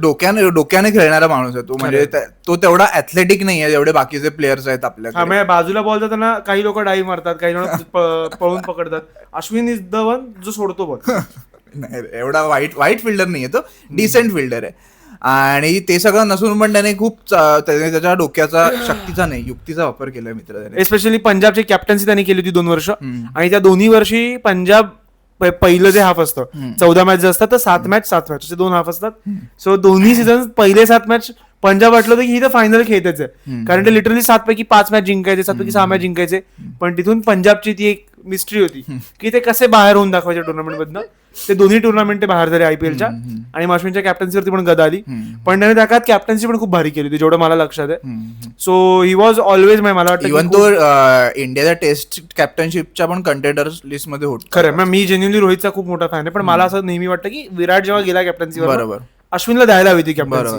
डोक्याने खेळणारा माणूस आहे तो. म्हणजे तो तेवढा ऍथलेटिक नाही आहे जेवढे बाकीचे प्लेयर्स आहेत आपल्याकडे. बाजूला बॉल जाताना काही लोक डाईव्ह मारतात, काही लोक पळून पकडतात. अश्विन इज द वन जो सोडतो बॉल. नाही एवढा वाईट फिल्डर नाहीये तो, डिसेंट फिल्डर आहे. आणि ते सगळं नसून पण त्याने खूप त्याच्या डोक्याचा, शक्तीचा नाही युक्तीचा वापर केलाय मित्र त्याने. एस्पेशली पंजाबची कॅप्टन्सी त्यांनी केली होती 2 वर्ष, आणि त्या दोन्ही वर्षी पंजाब पहिलं जे हाफ असतं 14 मॅच असतात तर 7 मॅच असे 2 हाफ असतात. सो दोन्ही सीझन पहिले 7 मॅच पंजाब वाटलं होतं की ही तर फायनल खेळतेच आहे, कारण ते लिटरली 7 पैकी 5 मॅच जिंकायचे, 7 पैकी 6 मॅच जिंकायचे. पण तिथून पंजाबची ती एक मिस्ट्री होती की ते कसे बाहेर होऊन दाखवायचे टुर्नामेंट मधनं. ते दोन्ही टुर्नामेंट ते बाहेर झाले आयपीएलच्या, आणि अश्विनच्या कॅप्टन्सीवरती पण गदा आली. पण त्याने त्या काळात कॅप्टन्सी पण खूप भारी केली होती जेवढं मला लक्षात आहे. सो ही वॉज ऑलवेज मला वाटतं इव्हन तो इंडियाच्या टेस्ट कॅप्टनशिपच्या पण कंटेंडर्स लिस्ट मध्ये होत. खरं मी जेन्युअनली रोहितचा खूप मोठा फॅन आहे, पण मला असं नेहमी वाटतं की विराट जेव्हा गेला कॅप्टन्सीवर बरोबर अश्विनला द्यायला हवी ती कॅप्टन्सी.